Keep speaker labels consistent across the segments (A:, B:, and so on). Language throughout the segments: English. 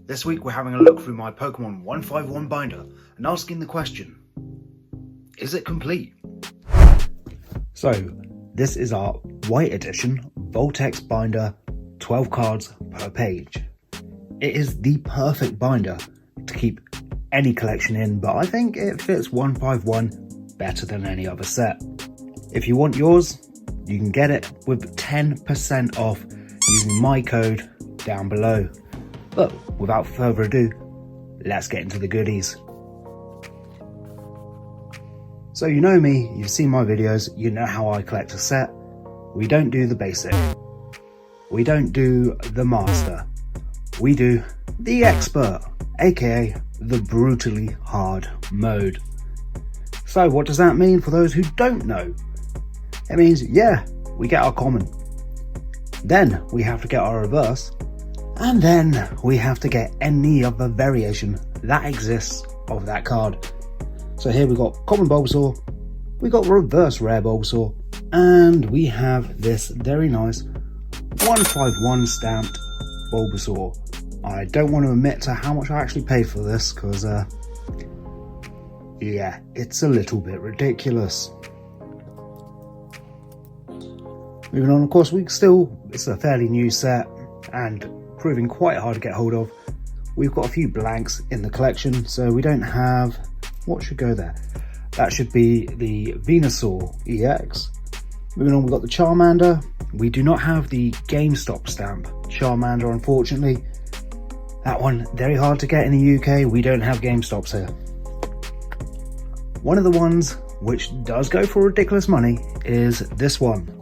A: This week we're having a look through my Pokémon 151 binder and asking the question, is it complete? So, this is our white edition Voltex binder, 12 cards per page. It is the perfect binder to keep any collection in, but I think it fits 151 better than any other set. If you want yours, you can get it with 10% off using my code down below. But without further ado, let's get into the goodies. So you know me, you've seen my videos, you know how I collect a set. We don't do the basic. We don't do the master. We do the expert, aka the brutally hard mode. So what does that mean for those who don't know? It means, yeah, we get our common. Then we have to get our reverse. And then we have to get any other variation that exists of that card. So here we got common Bulbasaur, we got reverse rare Bulbasaur, and we have this very nice 151 stamped Bulbasaur. I don't want to admit to how much I actually paid for this because, yeah, it's a little bit ridiculous. Moving on, of course, it's a fairly new set and proving quite hard to get hold of. We've got a few blanks in the collection, so we don't have, what should go there? That should be the Venusaur EX. Moving on, we've got the Charmander. We do not have the GameStop stamp Charmander, unfortunately. That one, very hard to get in the UK. We don't have GameStops here. One of the ones which does go for ridiculous money is this one.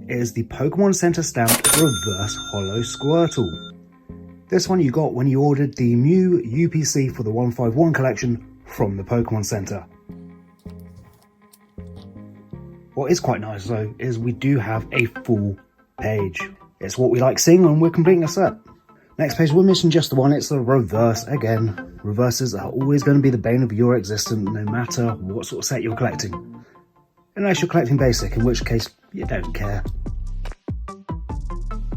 A: Is the Pokemon Center stamped reverse holo Squirtle. This one you got when you ordered the Mew UPC for the 151 collection from the Pokemon Center. What is quite nice though is we do have a full page. It's what we like seeing when we're completing a set. Next page, we're missing just the one, it's the reverse again. Reverses are always going to be the bane of your existence no matter what sort of set you're collecting. Unless you're collecting basic, in which case you don't care.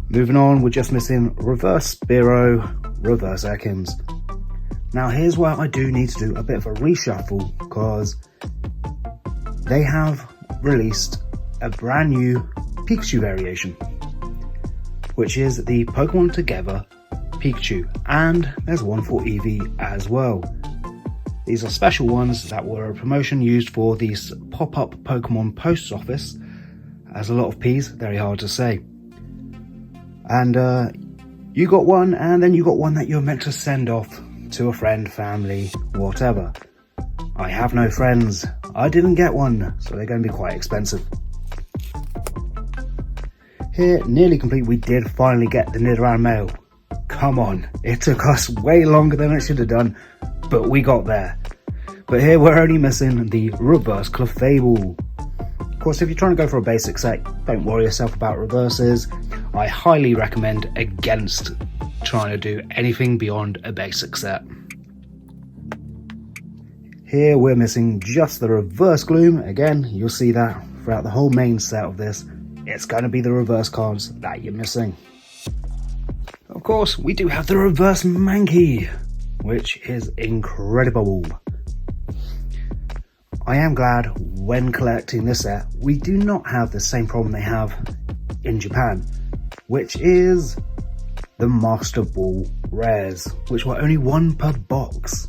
A: Moving on, we're just missing reverse Spearow, reverse Ekans. Now here's where I do need to do a bit of a reshuffle because they have released a brand new Pikachu variation, which is the Pokemon Together Pikachu, and there's one for Eevee as well. These are special ones that were a promotion used for the pop-up Pokemon post office, as a lot of P's, very hard to say. And you got one, and then you got one that you're meant to send off to a friend, family, whatever. I have no friends, I didn't get one, so they're going to be quite expensive. Here, nearly complete, we did finally get the Nidoran mail. Come on, it took us way longer than it should have done, but we got there. But here we're only missing the reverse Clefable. Of course, if you're trying to go for a basic set, don't worry yourself about reverses. I highly recommend against trying to do anything beyond a basic set. Here we're missing just the reverse Gloom. Again, you'll see that throughout the whole main set of this. It's going to be the reverse cards that you're missing. Of course, we do have the reverse Mankey, which is incredible. I am glad when collecting this set, we do not have the same problem they have in Japan, which is the Master Ball rares, which were only one per box.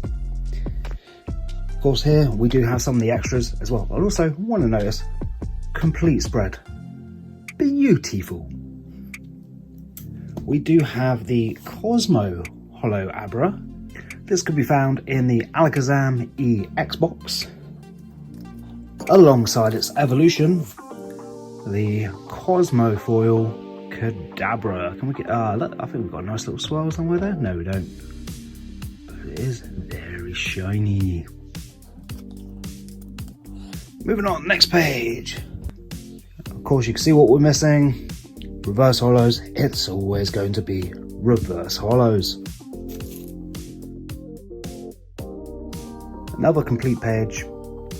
A: Of course, here we do have some of the extras as well. I also want to notice, complete spread, beautiful. We do have the Cosmo Holo Abra. This could be found in the Alakazam EX box. Alongside its evolution, the Cosmo Foil Kadabra. Can we get, look, I think we've got a nice little swirl somewhere there. No, we don't. But it is very shiny. Moving on, next page. Of course, you can see what we're missing. Reverse holos, it's always going to be reverse holos. Another complete page.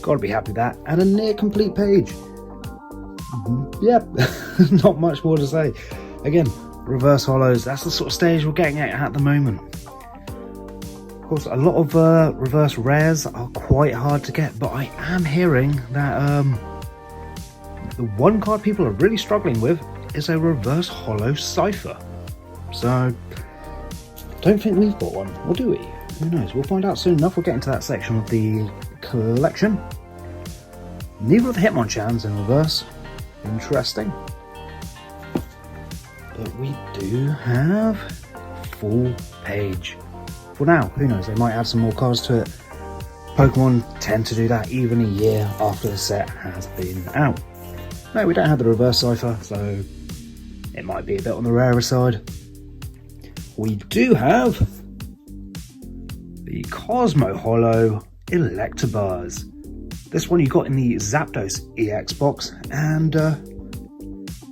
A: Gotta be happy with that. And a near complete page. Yep, not much more to say. Again, reverse hollows, that's the sort of stage we're getting at the moment. Of course, a lot of reverse rares are quite hard to get, but I am hearing that the one card people are really struggling with is a reverse hollow Cypher. So, don't think we've got one, or do we? Who knows? We'll find out soon enough. We'll get into that section of the collection. Neither of the Hitmonchans in reverse. Interesting. But we do have full page. For now, who knows? They might add some more cards to it. Pokemon tend to do that even a year after the set has been out. No, we don't have the reverse Cypher, so it might be a bit on the rarer side. We do have the Cosmo Hollow Electabuzz. This one you got in the Zapdos EX box, and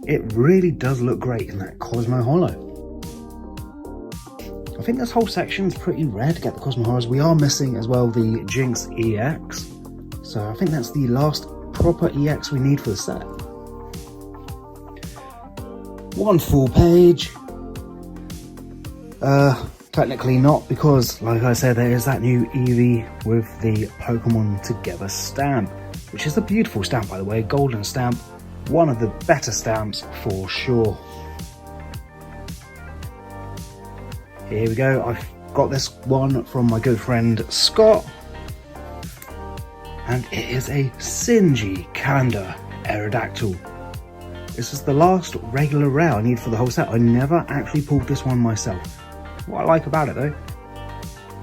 A: it really does look great in that Cosmo Hollow. I think this whole section is pretty rare to get the Cosmo Hollows. We are missing as well the Jinx EX, so I think that's the last proper EX we need for the set. One full page. Technically not, because like I said, there is that new Eevee with the Pokemon Together stamp, which is a beautiful stamp, by the way, golden stamp, one of the better stamps for sure. Here we go. I've got this one from my good friend Scott, and it is a Sinji Kanda Aerodactyl. This is the last regular rare I need for the whole set. I never actually pulled this one myself. What I like about it though,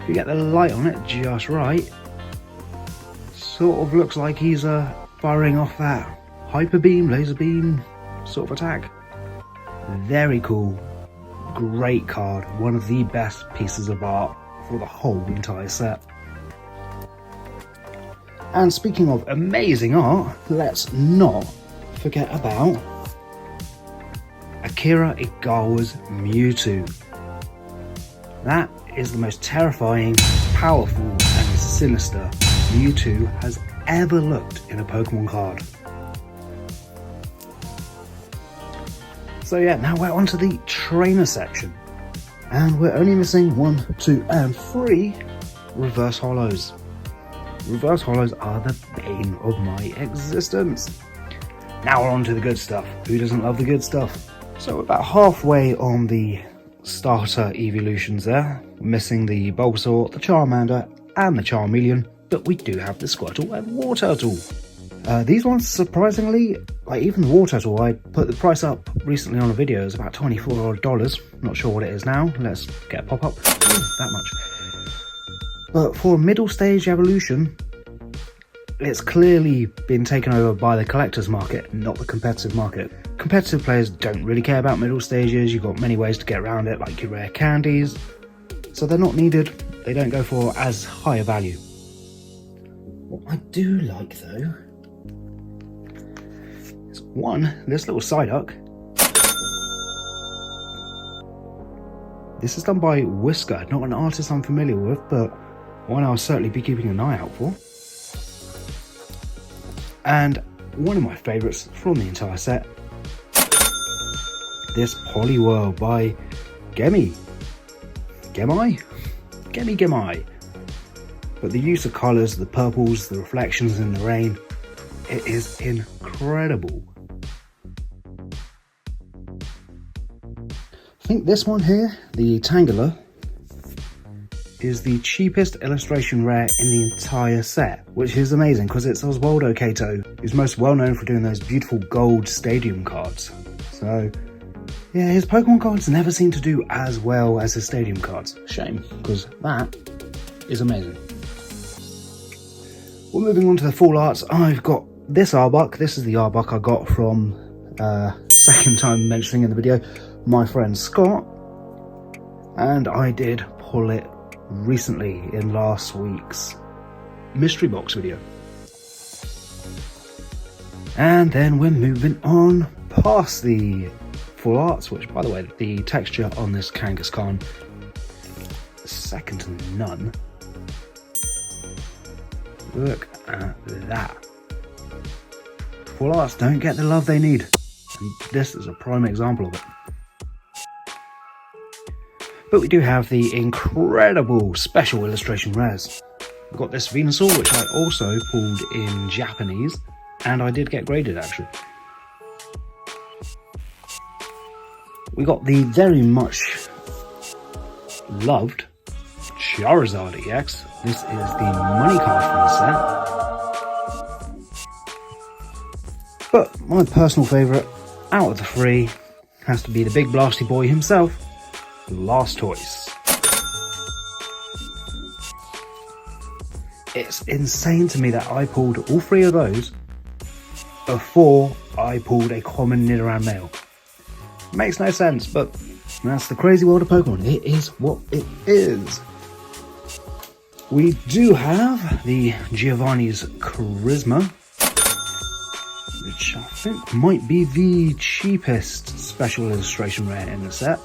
A: if you get the light on it just right, sort of looks like he's firing off that hyper beam, laser beam sort of attack. Very cool, great card, one of the best pieces of art for the whole entire set. And speaking of amazing art, let's not forget about Akira Igawa's Mewtwo. That is the most terrifying, powerful and sinister Mewtwo has ever looked in a Pokemon card. So yeah, now we're on to the trainer section. And we're only missing 1, 2 and 3 reverse hollows. Reverse hollows are the bane of my existence. Now we're on to the good stuff. Who doesn't love the good stuff? So we're about halfway on the starter evolutions there. We're missing the Bulbasaur, the Charmander and the Charmeleon, but we do have the Squirtle and Wartortle. These ones, surprisingly, like even the Wartortle, I put the price up recently on a video, it's about $24. Not sure what it is now. Let's get a pop-up. That much. But for a middle stage evolution, it's clearly been taken over by the collector's market, not the competitive market. Competitive players don't really care about middle stages. You've got many ways to get around it, like your rare candies, so they're not needed. They don't go for as high a value. What I do like though is one, this little Psyduck. This is done by Whisker, not an artist I'm familiar with, but one I'll certainly be keeping an eye out for. And one of my favourites from the entire set, this Poliwhirl by Gemi. But the use of colours, the purples, the reflections in the rain, it is incredible. I think this one here, the Tangela, is the cheapest illustration rare in the entire set, which is amazing because it's Oswaldo Cato, who's most well known for doing those beautiful gold stadium cards. So yeah, his Pokemon cards never seem to do as well as his stadium cards. Shame, because that is amazing. We're moving on to the full arts. I've got this Arbok. This is the Arbok I got from, second time mentioning in the video, my friend Scott. And I did pull it recently in last week's mystery box video. And then we're moving on past the full arts, which by the way, the texture on this Kangaskhan is second to none. Look at that. Full arts don't get the love they need, and this is a prime example of it. But we do have the incredible special illustration rares. We've got this Venusaur, which I also pulled in Japanese, and I did get graded actually. We got the very much loved Charizard EX. This is the money card from the set. But my personal favourite out of the three has to be the big blasty boy himself, Blastoise. It's insane to me that I pulled all three of those before I pulled a common Nidoran male. Makes no sense, but that's the crazy world of Pokemon. It is what it is. We do have the Giovanni's Charisma, which I think might be the cheapest special illustration rare in the set.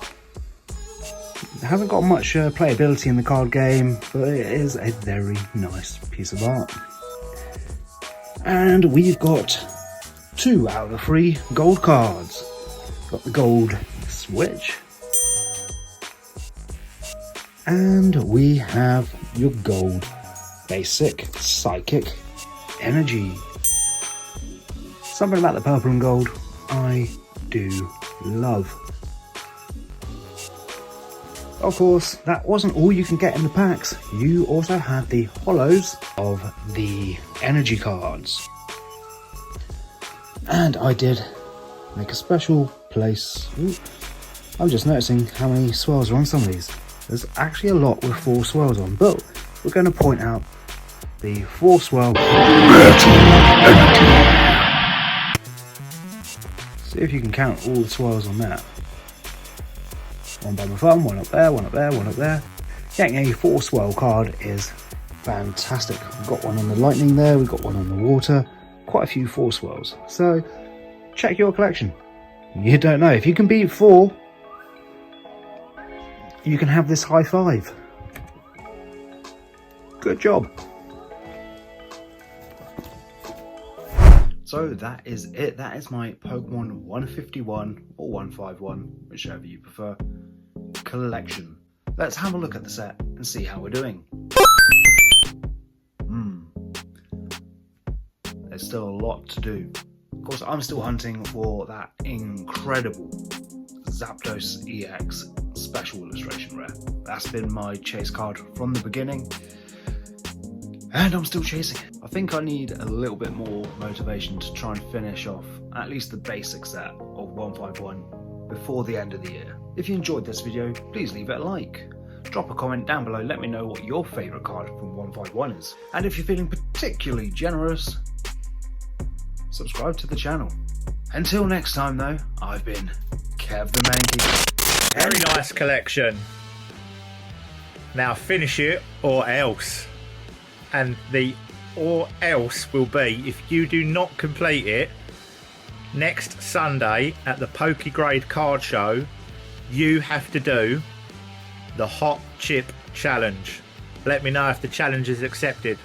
A: It hasn't got much playability in the card game, but it is a very nice piece of art. And we've got 2 out of the 3 gold cards. Got the gold switch. And we have your gold basic psychic energy. Something about the purple and gold I do love. Of course, that wasn't all you can get in the packs. You also had the holos of the energy cards. And I did make a special place. Ooh, I'm just noticing how many swirls are on some of these. There's actually a lot with 4 swirls on, but we're going to point out the 4 swirl. See if you can count all the swirls on that. One by my thumb, one up there, one up there, one up there. Getting a 4 swirl card is fantastic. We've got one on the lightning there, we've got one on the water. Quite a few 4 swirls. So check your collection. You don't know. If you can beat 4, you can have this high five. Good job. So that is it. That is my Pokemon 151 or 151, whichever you prefer, collection. Let's have a look at the set and see how we're doing. There's still a lot to do. Of course, I'm still hunting for that incredible Zapdos EX special illustration rare. That's been my chase card from the beginning, and I'm still chasing it. I think I need a little bit more motivation to try and finish off at least the basic set of 151 before the end of the year. If you enjoyed this video, please leave it a like. Drop a comment down below, let me know what your favourite card from 151 is. And if you're feeling particularly generous, subscribe to the channel. Until next time though, I've been Kev the Mankey.
B: Very nice collection. Now finish it or else. And the or else will be, if you do not complete it, next Sunday at the Pokegrade card show, you have to do the Hot Chip Challenge. Let me know if the challenge is accepted.